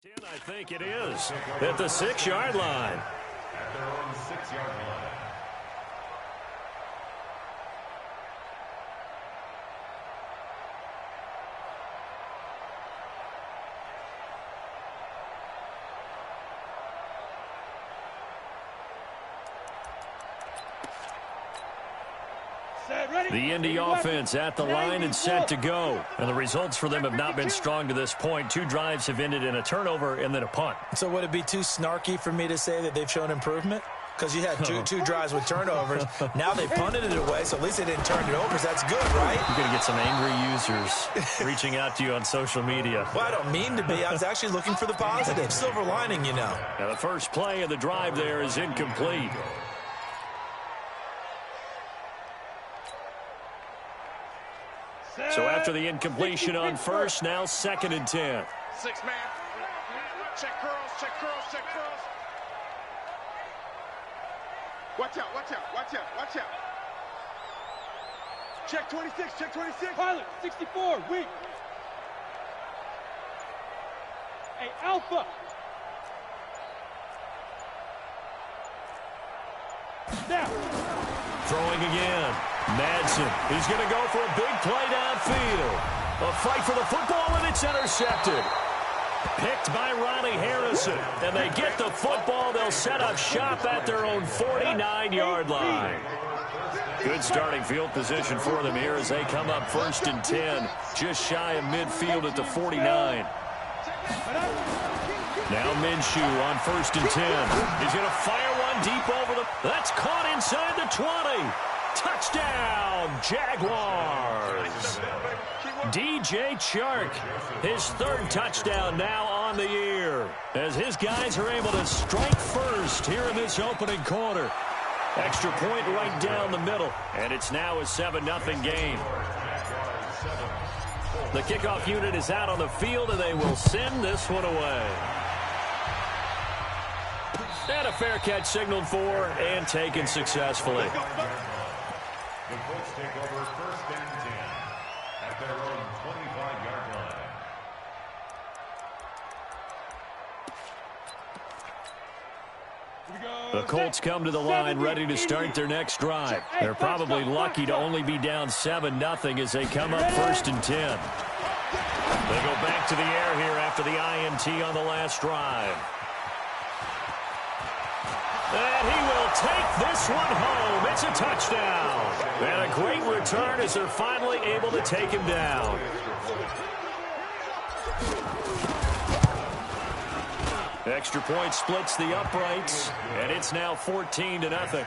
I think it is at the 6-yard line. At their own 6-yard line. The Indy offense at the line and set to go. And the results for them have not been strong to this point. 2 drives have ended in a turnover and then a punt. So would it be too snarky for me to say that they've shown improvement? Because you had two drives with turnovers. Now they punted it away, so at least they didn't turn it over. So that's good, right? You're going to get some angry users reaching out to you on social media. Well, I don't mean to be. I was actually looking for the positive. Silver lining, you know. Now the first play of the drive there is incomplete. So after the incompletion on first, now 2nd and 10. 6-man. Check curls, check curls, check curls. Watch out, watch out, watch out, watch out. Check 26, check 26. Pilot, 64, weak. Hey, Alpha. Snap. Throwing again. Madsen. He's going to go for a big play downfield. A fight for the football, and it's intercepted. Picked by Ronnie Harrison. And they get the football. They'll set up shop at their own 49-yard line. Good starting field position for them here as they come up 1st and 10. Just shy of midfield at the 49. Now Minshew on 1st and 10. He's going to fire one deep over the... That's caught inside the 20. Touchdown, Jaguars. DJ Chark, his 3rd touchdown now on the year, as his guys are able to strike first here in this opening quarter. Extra point right down the middle, and it's now a 7-0 game. The kickoff unit is out on the field, and they will send this one away. And a fair catch signaled for and taken successfully. The Colts take over 1st and 10 at their own 25-yard line. The Colts come to the line ready to start their next drive. They're probably lucky to only be down 7-0 as they come up 1st and 10. They go back to the air here after the INT on the last drive. And he will take this one home. It's a touchdown. And a great return as they're finally able to take him down. Extra point splits the uprights, and it's now 14-0.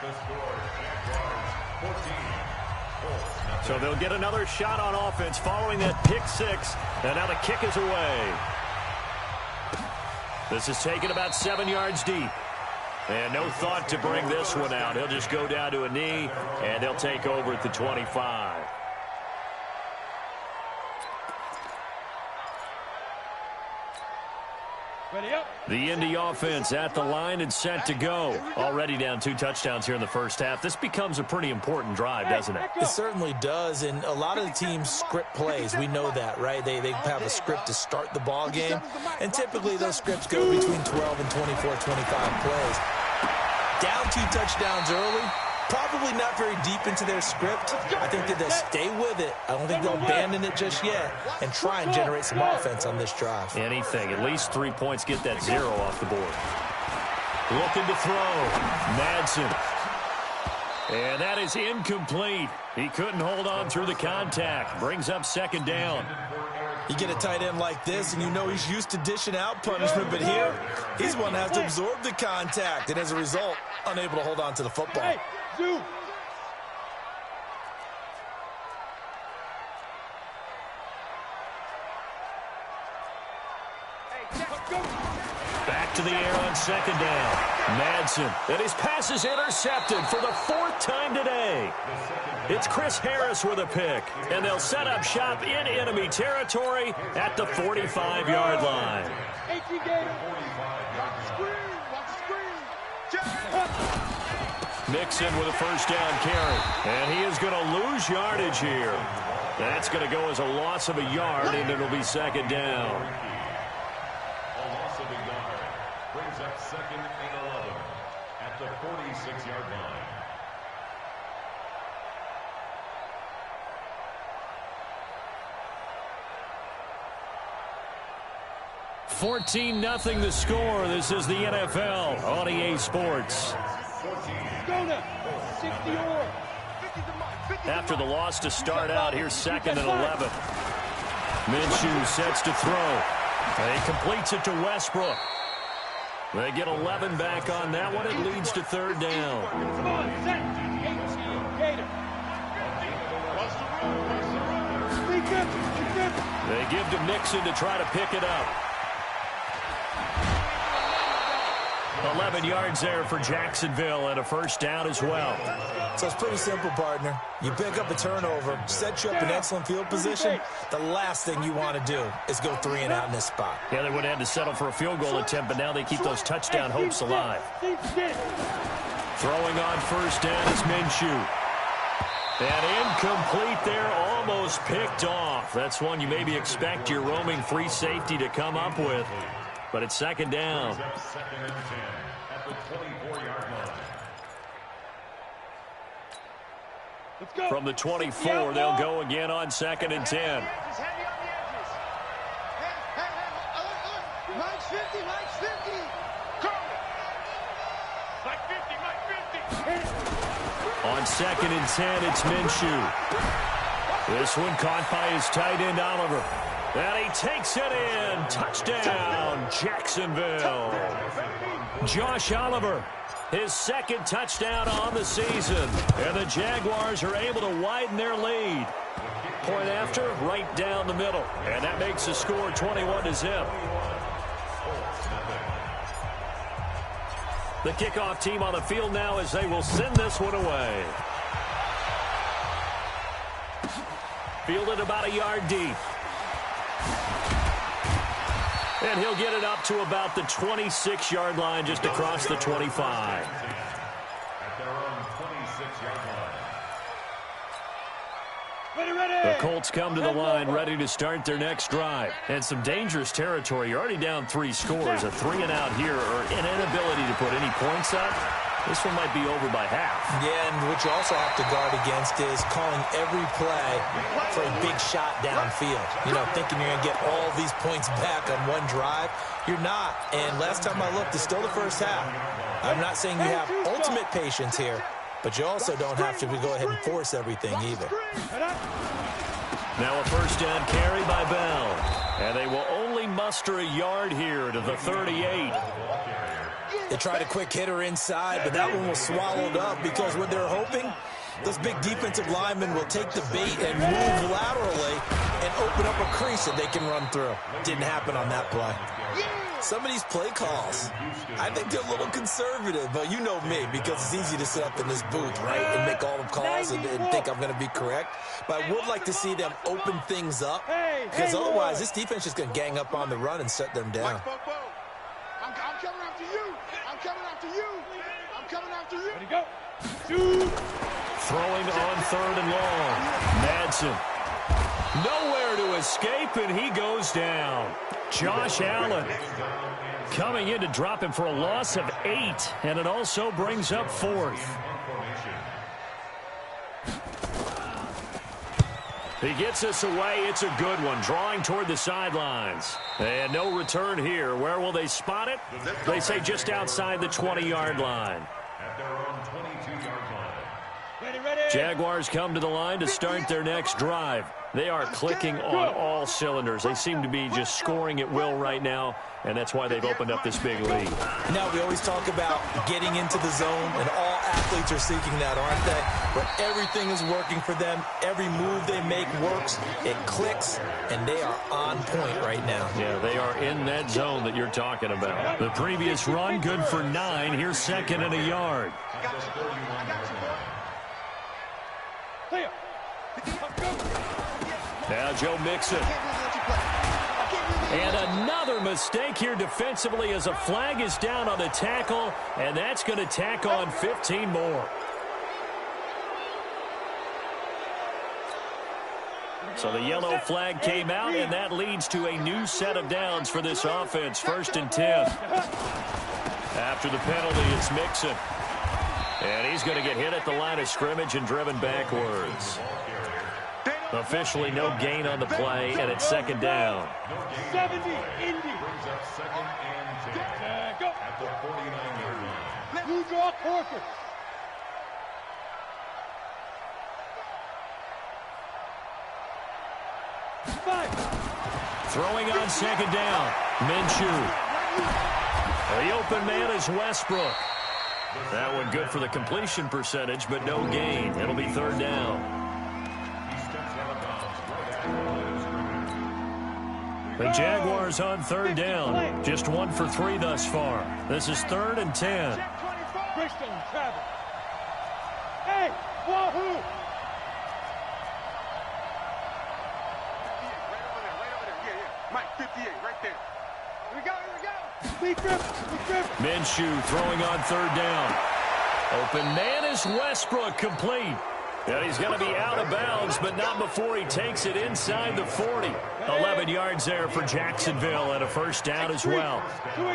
So they'll get another shot on offense following that pick 6, and now the kick is away. This is taken about 7 yards deep. And no thought to bring this one out. He'll just go down to a knee, and they'll take over at the 25. The Indy offense at the line and set to go. Already down 2 touchdowns here in the first half. This becomes a pretty important drive, doesn't it? It certainly does, and a lot of the teams script plays. We know that, right? They have a script to start the ball game, and typically those scripts go between 12 and 24, 25 plays. Down 2 touchdowns early, probably not very deep into their script. I think that they'll stay with it. I don't think they'll abandon it just yet and try and generate some offense on this drive. Anything. At least 3 points. Get that 0 off the board. Looking to throw. Madsen. And that is incomplete. He couldn't hold on through the contact. Brings up 2nd down. You get a tight end like this, and you know he's used to dishing out punishment, but here, he's one that has to absorb the contact, and as a result, unable to hold on to the football. Hey, zoom. Back to the air on 2nd down. Madsen, and his pass is intercepted for the 4th time today. It's Chris Harris with a pick, and they'll set up shop in enemy territory at the 45-yard line. Mixon with a 1st down carry, and he is going to lose yardage here. That's going to go as a loss of a yard, and it'll be 2nd down. brings up 2nd and 11 at the 46-yard line. 14-0 the score. This is the NFL on EA Sports. After the loss to start out, here's 2nd and 11. Minshew sets to throw. He completes it to Westbrook. They get 11 back on that one. It leads to 3rd down. They give to Mixon to try to pick it up. 11 yards there for Jacksonville and a 1st down as well. So it's pretty simple, partner. You pick up a turnover, set you up in excellent field position. The last thing you want to do is go 3 and out in this spot. Yeah, they would have had to settle for a field goal attempt, but now they keep those touchdown hopes alive. Throwing on 1st down is Minshew. And incomplete there, almost picked off. That's one you maybe expect your roaming free safety to come up with. But it's 2nd down. 2nd and 10 at the 24-yard line. From the 24, they'll go again on 2nd and 10. Mike's 50, Mike's 50. Mike 50, Mike 50. On 2nd and 10, it's Minshew. This one caught by his tight end, Oliver. And he takes it in. Touchdown, Jacksonville. Josh Oliver, his 2nd touchdown on the season. And the Jaguars are able to widen their lead. Point after, right down the middle. And that makes the score 21-0. The kickoff team on the field now as they will send this one away. Fielded about a yard deep. And he'll get it up to about the 26-yard line, just across the 25. At their own 26-yard line. The Colts come to the line ready to start their next drive. And some dangerous territory. You're already down 3 scores. A 3 and out here or an inability to put any points up. This one might be over by half. Yeah, and what you also have to guard against is calling every play for a big shot downfield. You know, thinking you're going to get all these points back on one drive. You're not. And last time I looked, it's still the first half. I'm not saying you have ultimate patience here, but you also don't have to go ahead and force everything either. Now a 1st down carry by Bell. And they will only muster a yard here to the 38. They tried a quick hitter inside, but that one was swallowed up because what they're hoping, those big defensive linemen will take the bait and move laterally and open up a crease that they can run through. Didn't happen on that play. Some of these play calls, I think they're a little conservative, but you know me, because it's easy to sit up in this booth, right, and make all the calls and think I'm going to be correct. But I would like to see them open things up, because otherwise this defense is going to gang up on the run and shut them down. I'm coming after you. I'm coming after you. I'm coming after you. Ready, go. Shoot. Throwing on 3rd and long. Madsen. Nowhere to escape, and he goes down. Josh Allen coming in to drop him for a loss of 8, and it also brings up 4th. He gets us away. It's a good one. Drawing toward the sidelines. And no return here. Where will they spot it? They say just outside the 20-yard line. At their own 22-yard line. Jaguars come to the line to start their next drive. They are clicking on all cylinders. They seem to be just scoring at will right now, and that's why they've opened up this big lead. Now, we always talk about getting into the zone, and all athletes are seeking that, aren't they? But everything is working for them. Every move they make works. It clicks, and they are on point right now. Yeah, they are in that zone that you're talking about. The previous run, good for 9. Here's 2nd and a yard. Now Joe Mixon. And another mistake here defensively as a flag is down on the tackle, and that's going to tack on 15 more. So the yellow flag came out, and that leads to a new set of downs for this offense. 1st and 10. After the penalty, it's Mixon. And he's going to get hit at the line of scrimmage and driven backwards. Officially no gain on the play, and it's second down. 70, Indy. Brings up second and 10 Go. at the 49-yard line. You draw Corker. Throwing on second down, Minshew. The open man is Westbrook. That one good for the completion percentage, but no gain. It'll be third down. He steps out of bounds right at the line of scrimmage. The Jaguars on third down. Just 1 for 3 thus far. This is 3rd and 10. Bristol, travel. Hey, wahoo! Mike, 58, right there. Here we go, here we go. Minshew throwing on third down. Open man is Westbrook, complete. And he's going to be out of bounds, but not before he takes it inside the 40. 11 yards there for Jacksonville and a first down as well.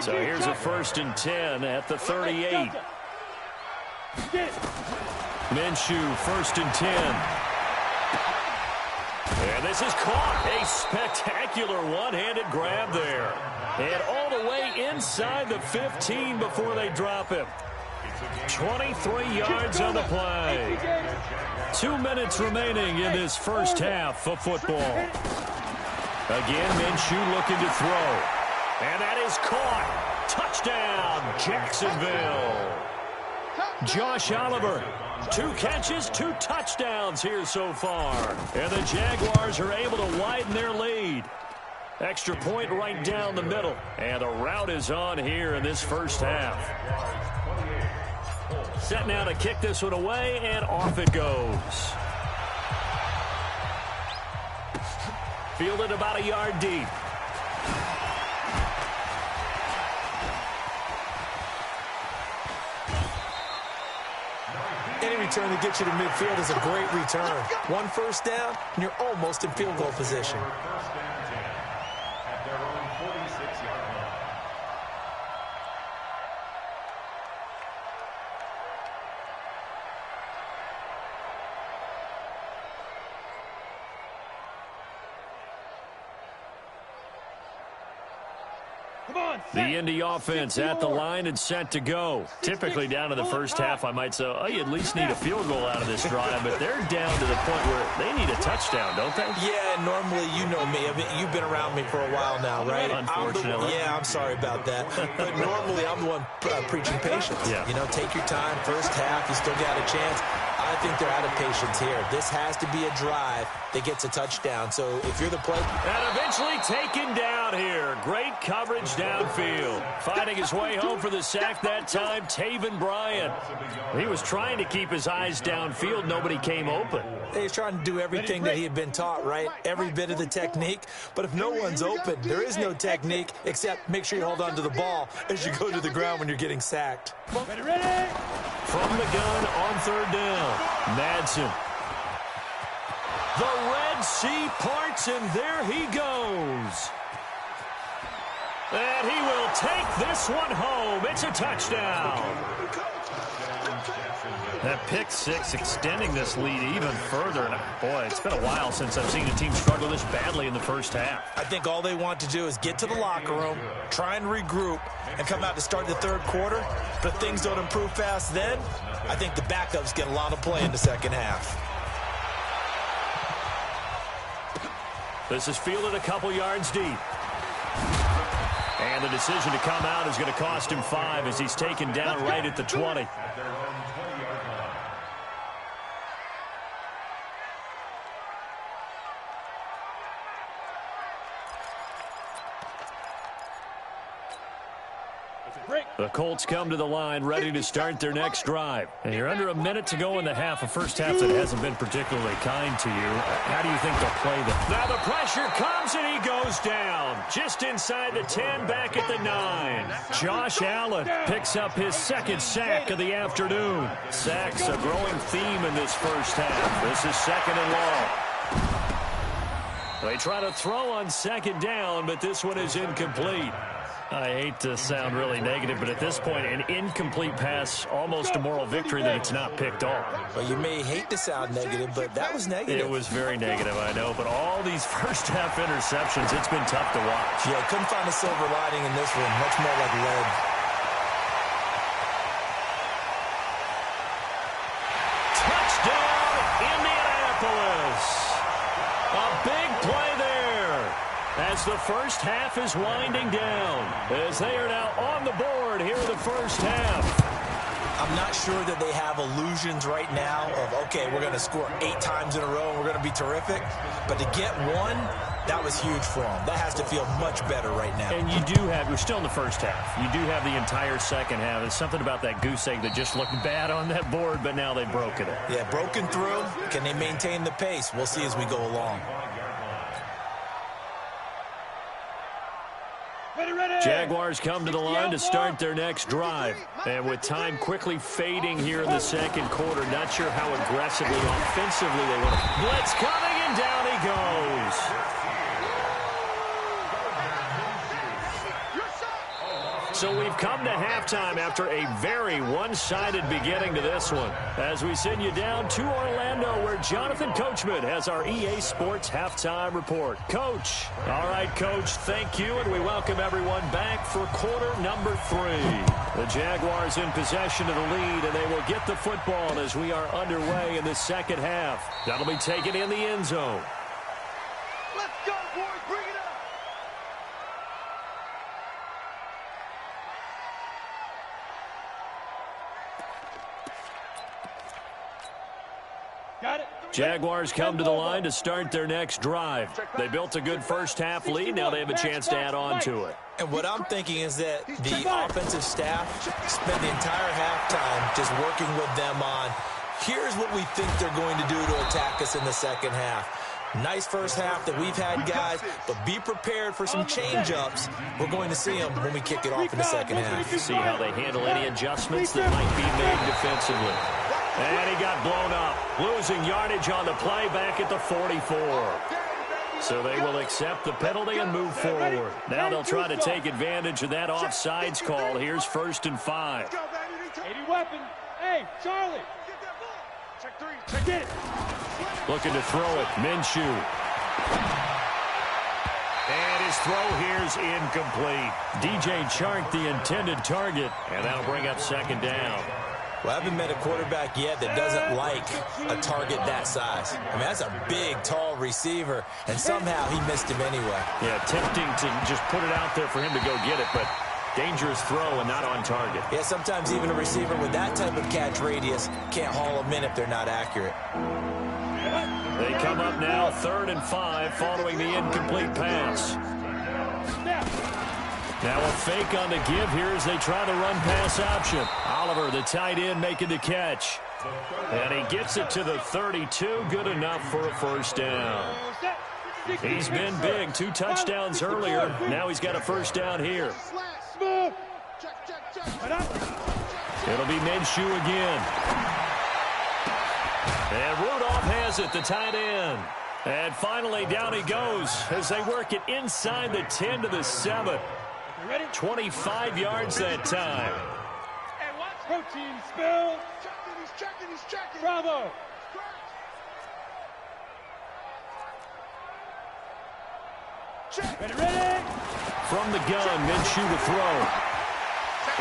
So here's a 1st and 10 at the 38. Minshew, 1st and 10. And this is caught. A spectacular one-handed grab there. And all the way inside the 15 before they drop him. 23 yards on the play. 2 minutes remaining in this first half of football. Again, Minshew looking to throw. And that is caught. Touchdown, Jacksonville. Josh Oliver, 2 catches, 2 touchdowns here so far. And the Jaguars are able to widen their lead. Extra point right down the middle. And the route is on here in this first half. Set now to kick this one away, and off it goes. Fielded about a yard deep. Any return that gets you to midfield is a great return. 1 first down, and you're almost in field goal position. First and 10 at their own 46-yard line. The Indy offense at the line and set to go. Typically down to the first half, I might say, oh, you at least need a field goal out of this drive, but they're down to the point where they need a touchdown, don't they? Yeah, normally, you know me. I mean, you've been around me for a while now, right? Unfortunately. I'm sorry about that. But normally, I'm the one preaching patience. Yeah. You know, take your time. First half, you still got a chance. I think they're out of patience here. This has to be a drive that gets a touchdown. So if you're the play... And eventually taken down here. Great coverage downfield. Finding his way home for the sack that time, Taven Bryan. He was trying to keep his eyes downfield. Nobody came open. He's trying to do everything that he had been taught, right? Every bit of the technique. But if no one's open, there is no technique except make sure you hold on to the ball as you go to the ground when you're getting sacked. Ready? From the gun on third down, Madsen. The Red Sea parts, and there he goes. And he will take this one home. It's a touchdown. That pick six extending this lead even further. And boy, it's been a while since I've seen a team struggle this badly in the first half. I think all they want to do is get to the locker room, try and regroup, and come out to start the third quarter. But if things don't improve fast then, I think the backups get a lot of play in the second half. This is fielded a couple yards deep. And the decision to come out is going to cost him 5 as he's taken down right at the 20. At their own 20-yard line. The Colts come to the line ready to start their next drive. And you're under a minute to go in the half, a first half that hasn't been particularly kind to you. How do you think they'll play them? Now the pressure comes and he goes down. Just inside the 10, back at the 9. Josh Allen picks up his second sack of the afternoon. Sacks a growing theme in this first half. This is second and long. They try to throw on second down, but this one is incomplete. I hate to sound really negative, but at this point, an incomplete pass, almost a moral victory that it's not picked off. Well, you may hate to sound negative, but that was negative. It was very negative, I know, but all these first-half interceptions, it's been tough to watch. Yeah, couldn't find a silver lining in this one. Much more like lead. Touchdown, Indianapolis. A big play there as the first half is winding down, as they are now on the board here in the first half. I'm not sure that they have illusions right now of, okay, we're going to score 8 times in a row and we're going to be terrific. But to get one, that was huge for them. That has to feel much better right now. And you do have, we're still in the first half. You do have the entire second half. There's something about that goose egg that just looked bad on that board, but now they've broken it. Yeah, broken through. Can they maintain the pace? We'll see as we go along. Jaguars come to the line to start their next drive. And with time quickly fading here in the second quarter, not sure how aggressively, offensively they want to. Blitz coming, and down he goes. So we've come to halftime after a very one-sided beginning to this one, as we send you down to Orlando, where Jonathan Coachman has our EA Sports halftime report. Coach. All right, Coach, thank you, and we welcome everyone back for quarter number 3. The Jaguars in possession of the lead, and they will get the football as we are underway in the second half. That'll be taken in the end zone. Let's go, boys. Bring it up. Got it. Jaguars come to the line to start their next drive. They built a good first-half lead. Now they have a chance to add on to it. And what I'm thinking is that the offensive staff spent the entire halftime just working with them on, here's what we think they're going to do to attack us in the second half. Nice first half that we've had, guys, but be prepared for some change-ups. We're going to see them when we kick it off in the second half. See how they handle any adjustments that might be made defensively. And he got blown up, losing yardage on the play back at the 44. So they will accept the penalty and move forward. Now they'll try to take advantage of that offsides call. Here's 1st and 5. 80 weapon. Hey, Charlie. Check 3. Get it. Looking to throw it. Minshew. And his throw here's incomplete. DJ Chark, the intended target. And that'll bring up 2nd down. Well, I haven't met a quarterback yet that doesn't like a target that size. I mean, that's a big, tall receiver, and somehow he missed him anyway. Yeah, tempting to just put it out there for him to go get it, but dangerous throw and not on target. Yeah, sometimes even a receiver with that type of catch radius can't haul them in if they're not accurate. They come up now 3rd and 5 following the incomplete pass. Now a fake on the give here as they try the run-pass option. Oliver, the tight end, making the catch. And he gets it to the 32. Good enough for a 1st down. He's been big. 2 touchdowns earlier. Now he's got a 1st down here. It'll be Minshew again. And Rudolph has it, the tight end. And finally down he goes as they work it inside the 10 to the 7. 25 yards that time. Protein spill. He's checking. Bravo. Ready. From the gun, Minshew to throw.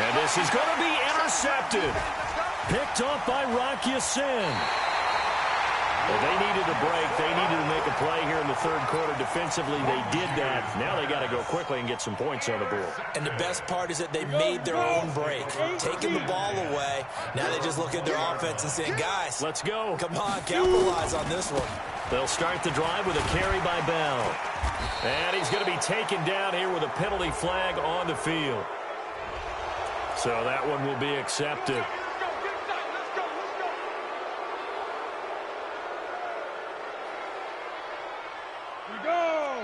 And this is going to be intercepted. Picked off by Rock Ya-Sin. Well, they needed a break. They needed to make a play here in the 3rd quarter. Defensively, they did that. Now they got to go quickly and get some points on the board. And the best part is that they made their own break, taking the ball away. Now they just look at their offense and say, guys, let's go. Come on, capitalize on this one. They'll start the drive with a carry by Bell. And he's going to be taken down here with a penalty flag on the field. So that one will be accepted. We go.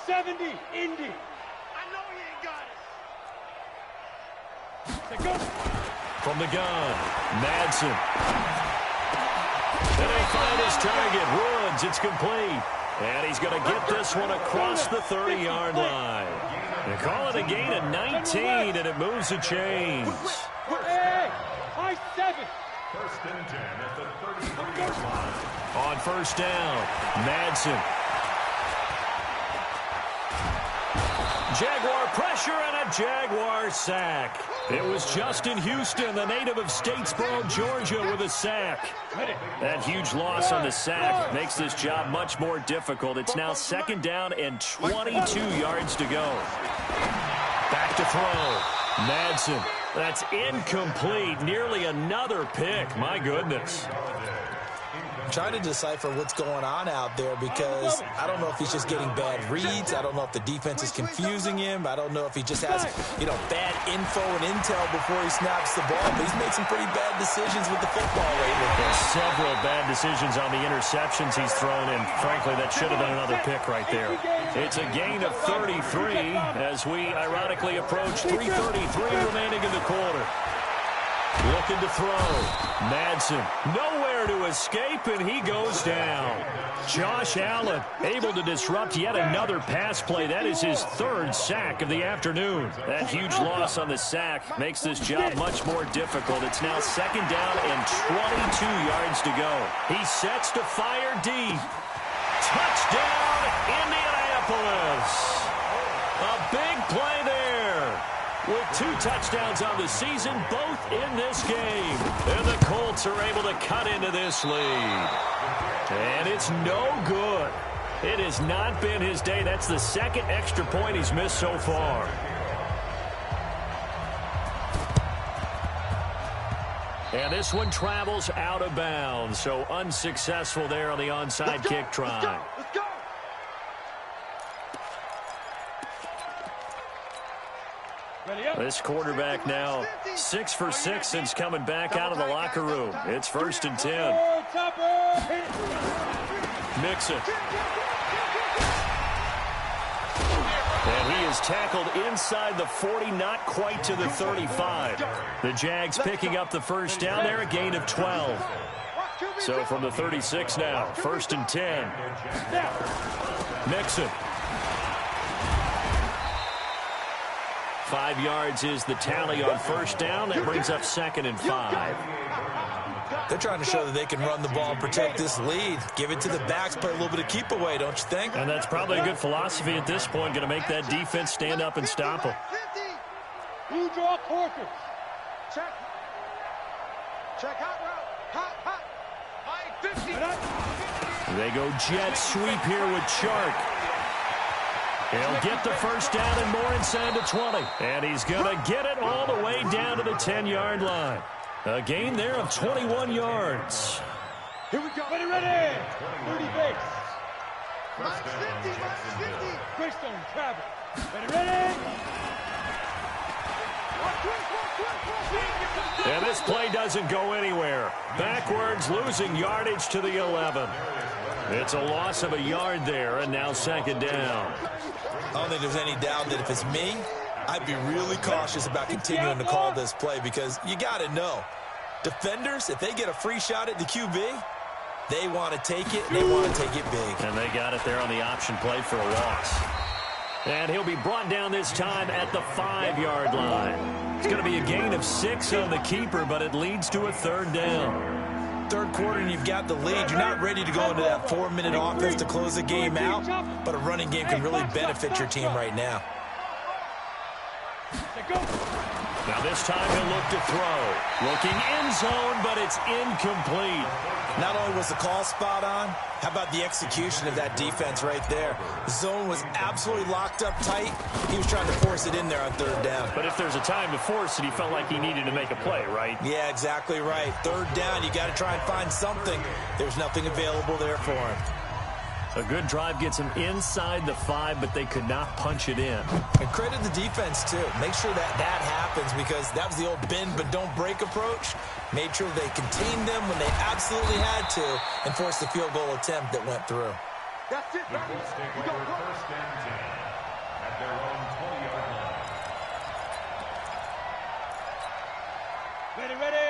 70, Indy. I know he ain't got it. Let's go. From the gun, Madsen. And they find his target, Woods. It's complete. And he's going to get this one across the 30-yard line. They call it a gain of 19, and it moves the chains. Hey, high 7. First and 10 at the 33-yard line. On first down, Madsen. Jaguar pressure and a Jaguar sack. It was Justin Houston, the native of Statesboro, Georgia, with a sack. That huge loss on the sack makes this job much more difficult. It's now second down and 22 yards to go. Back to throw. Madsen. That's incomplete. Nearly another pick. My goodness. I'm trying to decipher what's going on out there because I don't know if he's just getting bad reads. I don't know if the defense is confusing him. I don't know if he just has, bad info and intel before he snaps the ball. But he's made some pretty bad decisions with the football lately. There's several bad decisions on the interceptions he's thrown, and frankly, that should have been another pick right there. It's a gain of 33 as we ironically approach 3:33 remaining in the quarter. Looking to throw. Madsen nowhere to escape, and he goes down. Josh Allen able to disrupt yet another pass play. That is his third sack of the afternoon. That huge loss on the sack makes this job much more difficult. It's now second down and 22 yards to go. He sets to fire deep. Touchdown, Indianapolis. A big play there. With 2 touchdowns on the season, both in this game. And the Colts are able to cut into this lead. And it's no good. It has not been his day. That's the second extra point he's missed so far. And this one travels out of bounds. So unsuccessful there on the onside kick try. Let's go. This quarterback now 6 for 6 since coming back out of the locker room. It's first and 10. Mixon. And he is tackled inside the 40, not quite to the 35. The Jags picking up the first down there, a gain of 12. So from the 36 now, first and 10. Mixon. 5 yards is the tally on first down. That brings up second and 5. They're trying to show that they can run the ball and protect this lead. Give it to the backs, play a little bit of keep away, don't you think? And that's probably a good philosophy at this point. Going to make that defense stand up and stop them. Blue draw quarters. Check. Check hot route. Hot. High 50. They go jet sweep here with Chark. He'll get the first down and more inside the 20. And he's going to get it all the way down to the 10-yard line. A gain there of 21 yards. Here we go. Ready. 30 base. Minus 50. Greystone travel. Ready. And this play doesn't go anywhere. Backwards, losing yardage to the 11. It's a loss of a yard there, and now second down. I don't think there's any doubt that if it's me, I'd be really cautious about continuing to call this play because you got to know, defenders, if they get a free shot at the QB, they want to take it, and they want to take it big. And they got it there on the option play for a loss. And he'll be brought down this time at the 5-yard line. It's going to be a gain of 6 on the keeper, but it leads to a third down. Third quarter and you've got the lead. You're not ready to go into that 4-minute offense to close the game out, but a running game can really benefit your team right now. Now this time he'll look to throw. Looking end zone, but it's incomplete. Not only was the call spot on, how about the execution of that defense right there? The zone was absolutely locked up tight. He was trying to force it in there on third down. But if there's a time to force it, he felt like he needed to make a play, right? Yeah, exactly right. Third down, you got to try and find something. There's nothing available there for him. A good drive gets him inside the 5, but they could not punch it in. And credit the defense, too. Make sure that happens because that was the old bend but don't break approach. Made sure they contained them when they absolutely had to and forced the field goal attempt that went through. That's it, baby. Colts take over first and 10 at their own 20-yard line.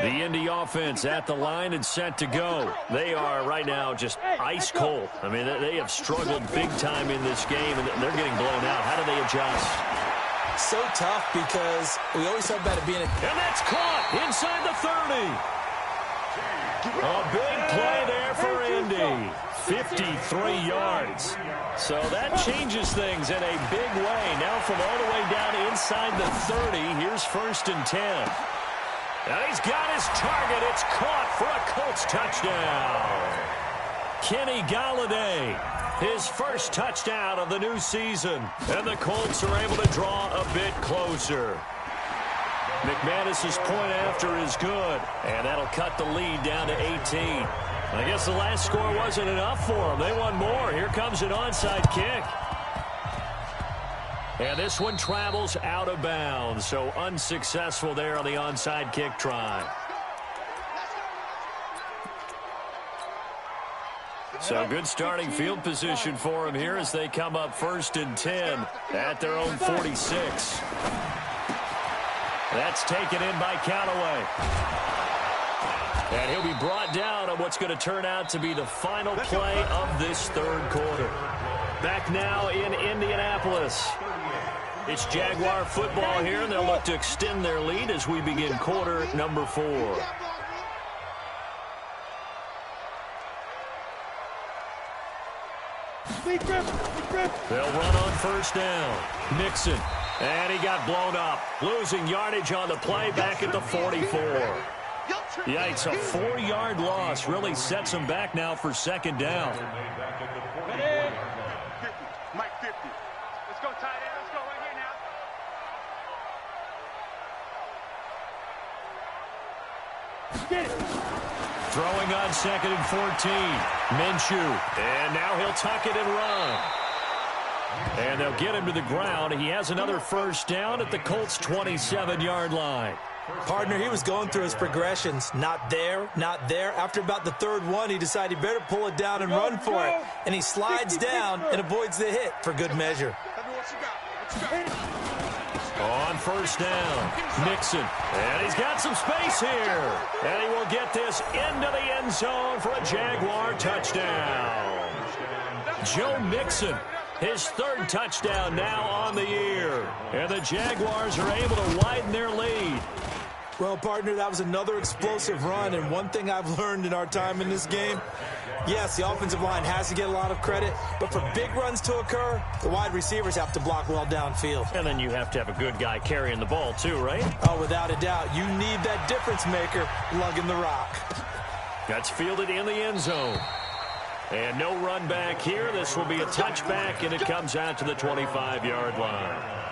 The The Indy offense at the line and set to go. They are right now just ice cold. I mean, they have struggled big time in this game, and they're getting blown out. How do they adjust? So tough because we always talk about it being And that's caught inside the 30. A big play there for Indy. 53 yards. So that changes things in a big way. Now from all the way down inside the 30, here's 1st and 10. And he's got his target. It's caught for a Colts touchdown. Kenny Galladay, his first touchdown of the new season. And the Colts are able to draw a bit closer. McManus's point after is good. And that'll cut the lead down to 18. I guess the last score wasn't enough for them. They want more. Here comes an onside kick. And this one travels out of bounds, so unsuccessful there on the onside kick try. So good starting field position for them here as they come up 1st and 10 at their own 46. That's taken in by Callaway. And he'll be brought down on what's going to turn out to be the final play of this 3rd quarter. Back now in Indianapolis. It's Jaguar football here, and they'll look to extend their lead as we begin quarter number 4. They'll run on 1st down. Mixon. And he got blown up. Losing yardage on the play back at the 44. Yikes, a 4-yard loss really sets him back now for 2nd down. Mike 50. Let's go, tight end. Let's go right here now. Get it. Throwing on 2nd and 14. Minshew. And now he'll tuck it and run. And they'll get him to the ground. He has another 1st down at the Colts' 27-yard line. Partner, he was going through his progressions. Not there, not there. After about the 3rd one, he decided he better pull it down and run for it. And he slides down and avoids the hit for good measure. On 1st down, Mixon. And he's got some space here. And he will get this into the end zone for a Jaguar touchdown. Joe Mixon, his 3rd touchdown now on the year. And the Jaguars are able to widen their lead. Well, partner, that was another explosive run, and one thing I've learned in our time in this game, yes, the offensive line has to get a lot of credit, but for big runs to occur, the wide receivers have to block well downfield. And then you have to have a good guy carrying the ball too, right? Oh, without a doubt. You need that difference maker lugging the rock. That's fielded in the end zone. And no run back here. This will be a touchback, and it comes out to the 25-yard line.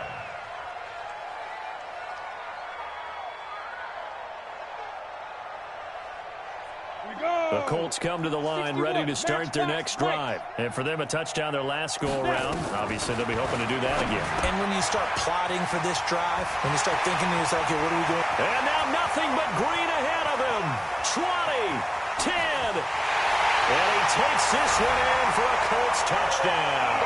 The Colts come to the line ready to start their next drive. And for them, a touchdown their last go-around. Obviously, they'll be hoping to do that again. And when you start plotting for this drive, when you start thinking to yourself, okay, what are we doing? And now nothing but green ahead of him. 20, 10. And he takes this one in for a Colts touchdown.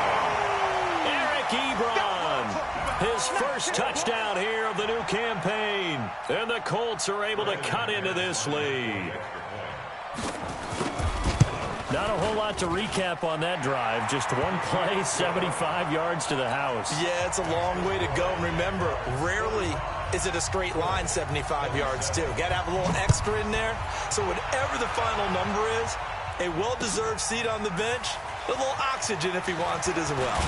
Eric Ebron, his first touchdown here of the new campaign. And the Colts are able to cut into this lead. Not a whole lot to recap on that drive. Just one play, 75 yards to the house. Yeah, it's a long way to go. And remember, rarely is it a straight line 75 yards, too. Got to have a little extra in there. So whatever the final number is, a well-deserved seat on the bench, a little oxygen if he wants it as well.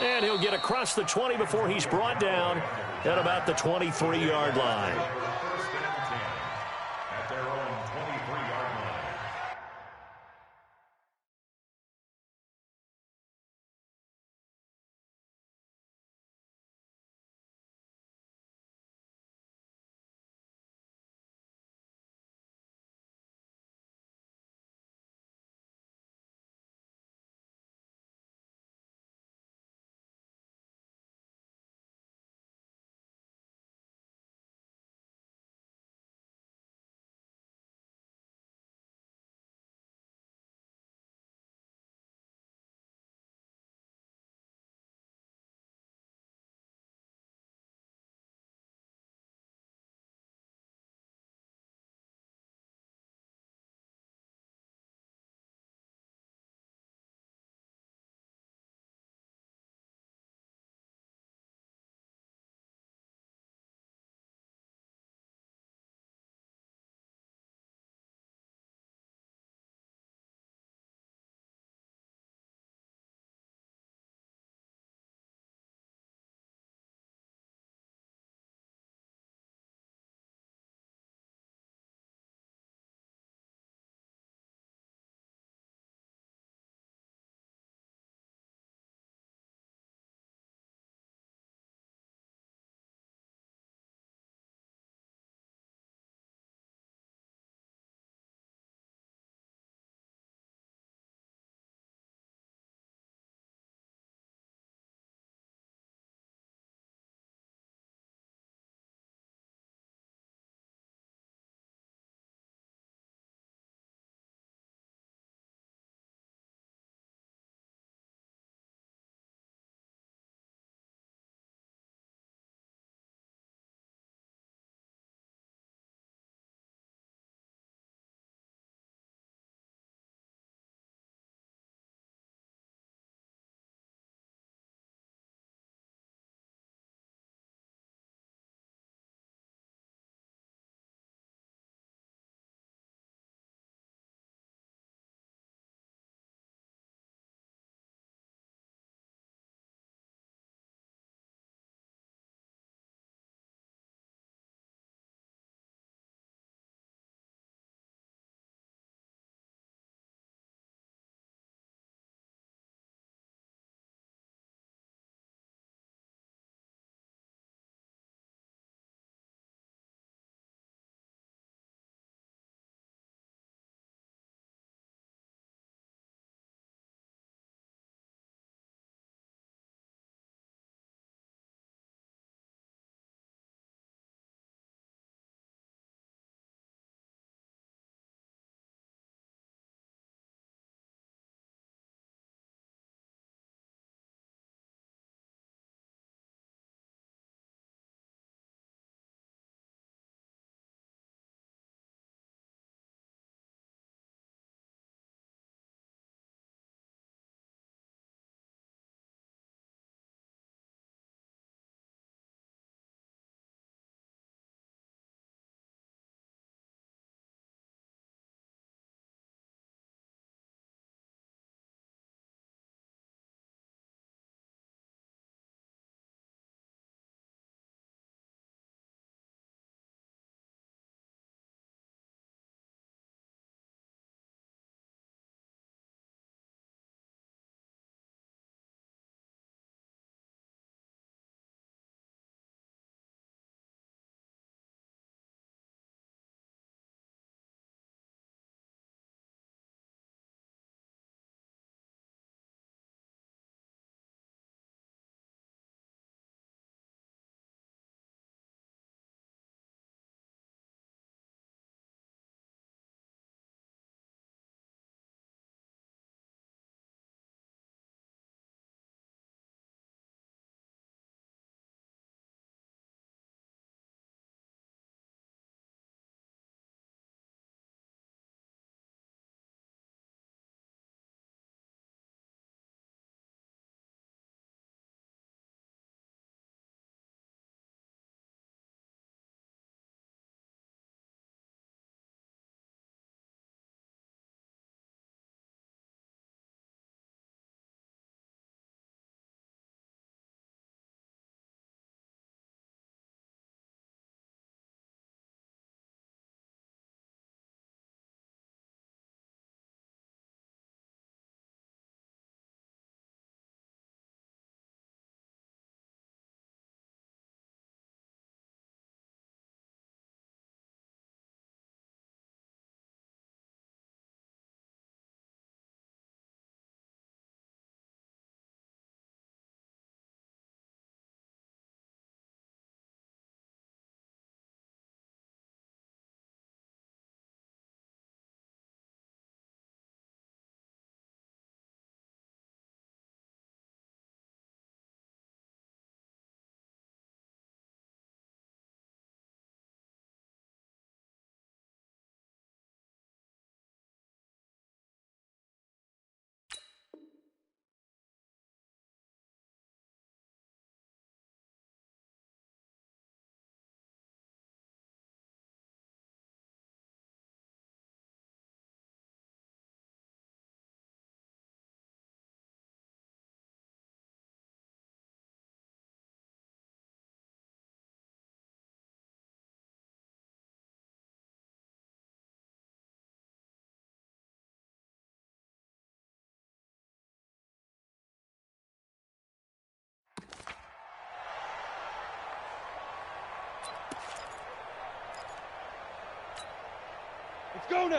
And he'll get across the 20 before he's brought down at about the 23-yard line.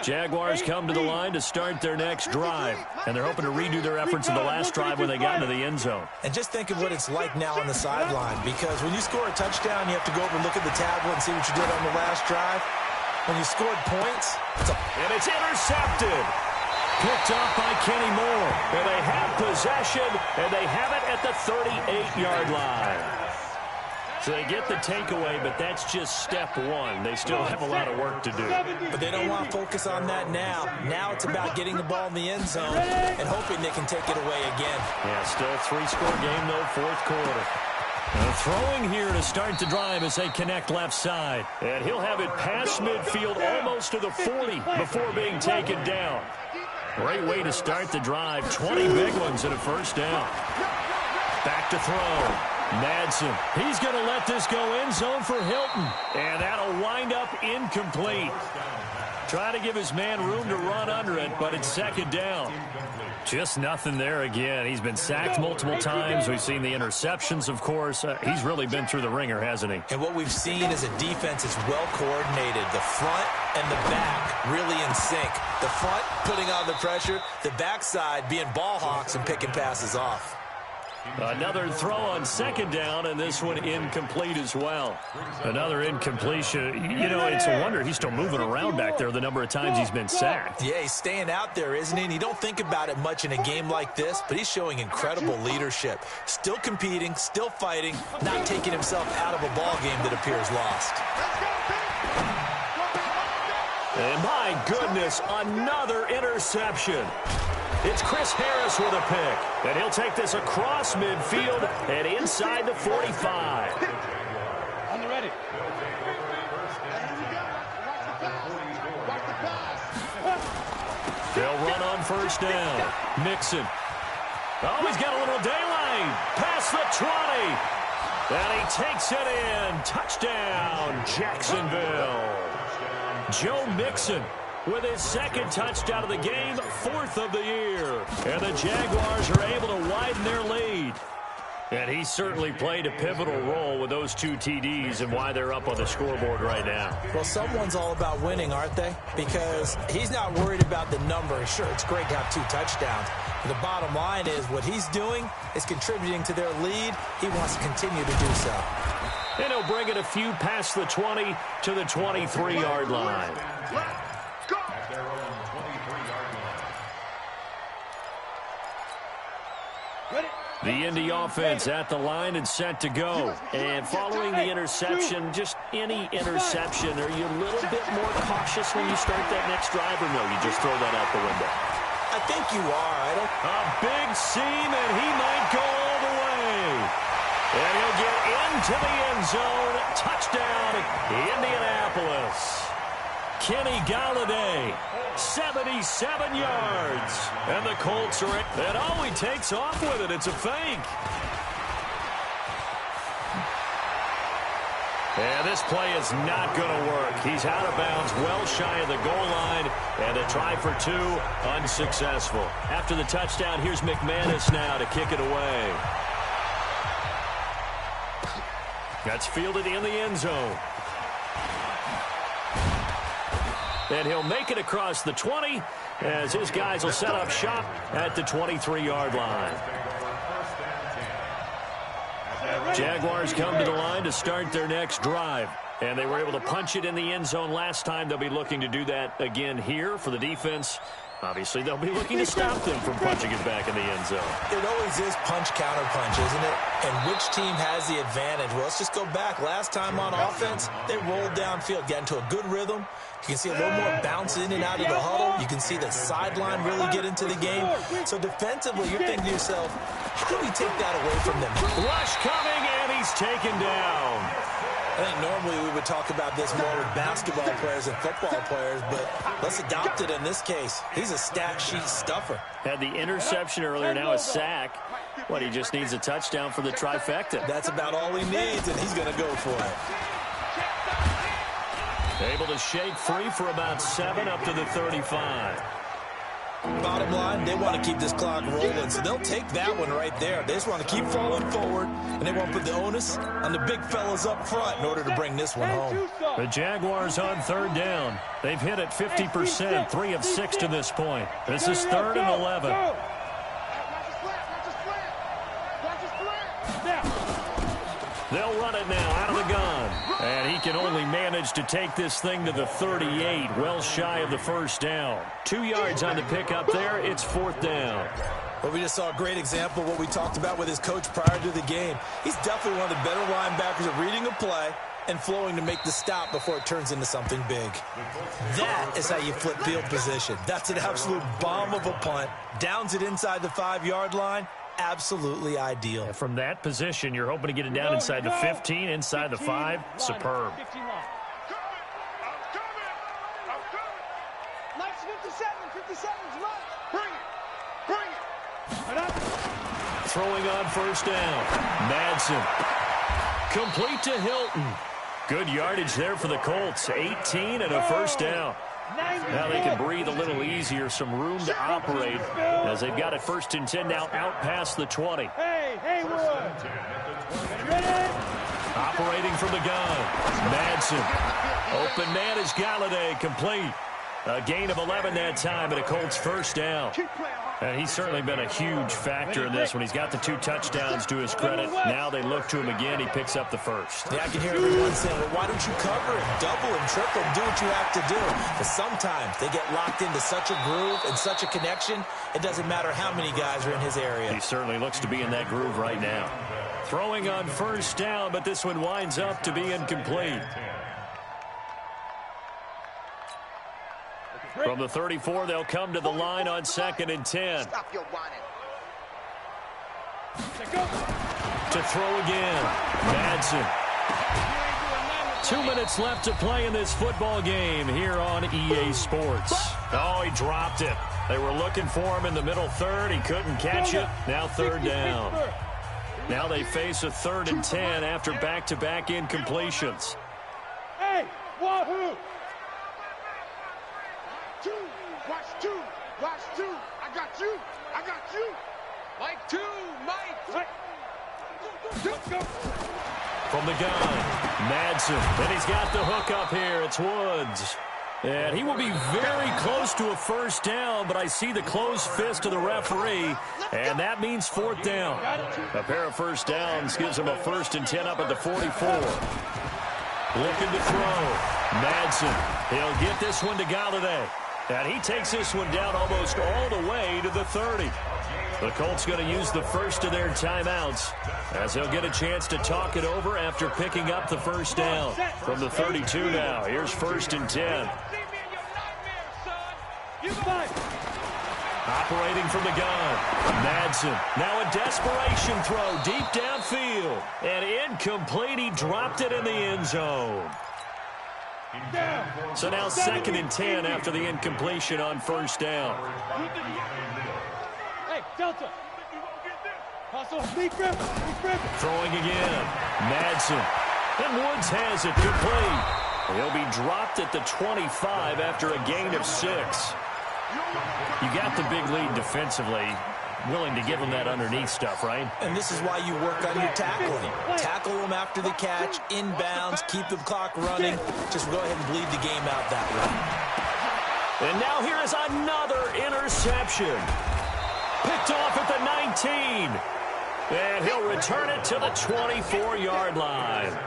Jaguars come to the line to start their next drive, and they're hoping to redo their efforts in the last drive when they got into the end zone. And just think of what it's like now on the sideline, because when you score a touchdown, you have to go over and look at the tablet and see what you did on the last drive. When you scored points, and it's intercepted. Picked off by Kenny Moore. And they have possession, and they have it at the 38-yard line. So they get the takeaway, but that's just step one. They still have a lot of work to do. But they don't want to focus on that now. Now it's about getting the ball in the end zone and hoping they can take it away again. Yeah, still a three-score game, though, fourth quarter. Throwing here to start the drive as they connect left side. And he'll have it past midfield almost to the 40 before being taken down. Great way to start the drive. 20 big ones and a first down. Back to throw. Madsen, he's going to let this go end zone for Hilton. And that'll wind up incomplete. Try to give his man room to run under it, but it's second down. Just nothing there again. He's been sacked multiple times. We've seen the interceptions, of course. He's really been through the ringer, hasn't he? And what we've seen is a defense that's well coordinated. The front and the back really in sync. The front putting on the pressure, the backside being ball hawks and picking passes off. Another throw on second down, and this one incomplete as well. Another incompletion. You know, it's a wonder he's still moving around back there the number of times he's been sacked. Yeah, he's staying out there, isn't he? And you don't think about it much in a game like this, but he's showing incredible leadership. Still competing, still fighting, not taking himself out of a ball game that appears lost. And my goodness, another interception. It's Chris Harris with a pick, and he'll take this across midfield and inside the 45. On the ready. They'll run on first down. Mixon. Oh, he's got a little daylight. Past the 20. And he takes it in. Touchdown, Jacksonville. Joe Mixon with his second touchdown of the game, fourth of the year. And the Jaguars are able to widen their lead. And he certainly played a pivotal role with those two TDs and why they're up on the scoreboard right now. Well, someone's all about winning, aren't they? Because he's not worried about the number. Sure, it's great to have two touchdowns. But the bottom line is what he's doing is contributing to their lead. He wants to continue to do so. And he'll bring it a few past the 20 to the 23-yard line. The Indy offense at the line and set to go. And following the interception, just any interception, are you a little bit more cautious when you start that next drive, or no, you just throw that out the window? I think you are. A big seam, and he might go all the way. And he'll get into the end zone. Touchdown, Indianapolis. Kenny Galladay, 77 yards. And the Colts are it. And oh, he takes off with it. It's a fake. And this play is not going to work. He's out of bounds, well shy of the goal line. And a try for two, unsuccessful. After the touchdown, here's McManus now to kick it away. That's fielded in the end zone. And he'll make it across the 20 as his guys will set up shop at the 23-yard line. Jaguars come to the line to start their next drive. And they were able to punch it in the end zone last time. They'll be looking to do that again here for the defense. Obviously, they'll be looking to stop them from punching it back in the end zone. It always is punch-counter-punch, isn't it? And which team has the advantage? Well, let's just go back. Last time on offense, they rolled downfield, got into a good rhythm. You can see a little more bounce in and out of the huddle. You can see the sideline really get into the game. So defensively, you're thinking to yourself, how do we take that away from them? Rush coming, and he's taken down. I think normally we would talk about this more with basketball players and football players, but let's adopt it in this case. He's a stat sheet stuffer. Had the interception earlier, now a sack. What, he just needs a touchdown for the trifecta. That's about all he needs, and he's going to go for it. Able to shake free for about 7 up to the 35. Bottom line, they want to keep this clock rolling, so they'll take that one right there. They just want to keep falling forward, and they want to put the onus on the big fellas up front in order to bring this one home. The Jaguars on third down. They've hit it 50%, 3 of 6 to this point. This is 3rd and 11. They'll run it now out of the gun. And he can only manage to take this thing to the 38, well shy of the first down. 2 yards on the pickup there. It's 4th down. Well, we just saw a great example of what we talked about with his coach prior to the game. He's definitely one of the better linebackers at reading a play and flowing to make the stop before it turns into something big. That is how you flip field position. That's an absolute bomb of a punt. Downs it inside the 5-yard line. Absolutely ideal. And from that position, you're hoping to get it down inside the 15, inside the 5. Superb. Nice 57's right. Bring it. Throwing on first down. Madsen. Complete to Hilton. Good yardage there for the Colts. 18 and a first down. Now they can breathe a little easier, some room to operate as they've got it 1st and 10 now out past the 20. Hey, Wood. Operating from the gun. Madsen. Open man is Galladay, complete. A gain of 11 that time and a Colts first down. And he's certainly been a huge factor in this when he's got the 2 touchdowns to his credit. Now they look to him again. He picks up the first. Yeah, I can hear everyone saying, well, why don't you cover him, double him, triple him, do what you have to do. But sometimes they get locked into such a groove and such a connection, it doesn't matter how many guys are in his area. He certainly looks to be in that groove right now. Throwing on first down, but this one winds up to be incomplete. From the 34, they'll come to the line on 2nd and 10. Stop your whining. To throw again. Madsen. 2 minutes left to play in this football game here on EA Sports. Oh, he dropped it. They were looking for him in the middle 3rd. He couldn't catch it. Now 3rd down. Now they face a 3rd and 10 after back-to-back incompletions. Hey, wahoo! Watch two. I got you. Mike 2, Mike. Go. From the gun, Madsen. And he's got the hook up here. It's Woods. And he will be very close to a first down, but I see the closed fist of the referee, and that means 4th down. A pair of first downs gives him a 1st and 10 up at the 44. Looking to throw. Madsen. He'll get this one to Galladay. And he takes this one down almost all the way to the 30. The Colts going to use the first of their timeouts as they'll get a chance to talk it over after picking up the first down. From the 32 now, here's 1st and 10. Operating from the gun, Madsen. Now a desperation throw deep downfield. And incomplete, he dropped it in the end zone. So now 2nd and 10 after the incompletion on first down. Hey, Delta. Throwing again. Madsen. And Woods has it complete. He'll be dropped at the 25 after a gain of 6. You got the big lead defensively. Willing to give him that underneath stuff, right? And this is why you work on your tackling. Tackle them after the catch, inbounds, keep the clock running. Just go ahead and bleed the game out that way. And now here is another interception. Picked off at the 19. And he'll return it to the 24-yard line.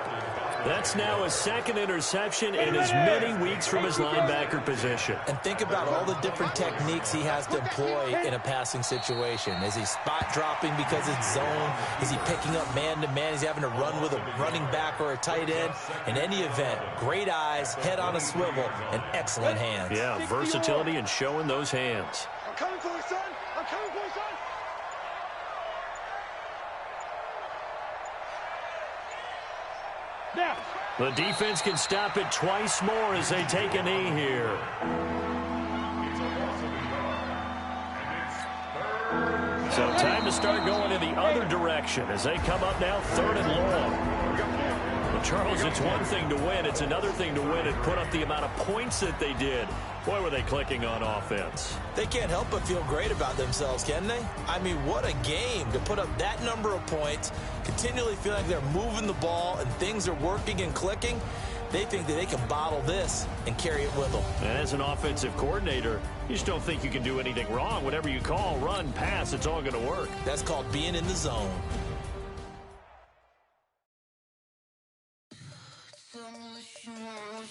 That's now his 2nd interception in as many weeks from his linebacker position. And think about all the different techniques he has to employ in a passing situation. Is he spot dropping because it's zone? Is he picking up man-to-man? Is he having to run with a running back or a tight end? In any event, great eyes, head on a swivel, and excellent hands. Yeah, versatility and showing those hands. I'm coming for you, son. I'm coming for you, son. Now. The defense can stop it twice more as they take a knee here. So So time to start going in the other direction as they come up now 3rd and long. Well, Charles, it's one thing to win. It's another thing to win and put up the amount of points that they did. Boy, were they clicking on offense. They can't help but feel great about themselves, can they? I mean, what a game to put up that number of points, continually feel like they're moving the ball and things are working and clicking. They think that they can bottle this and carry it with them. And as an offensive coordinator, you just don't think you can do anything wrong. Whatever you call, run, pass, it's all going to work. That's called being in the zone. So much more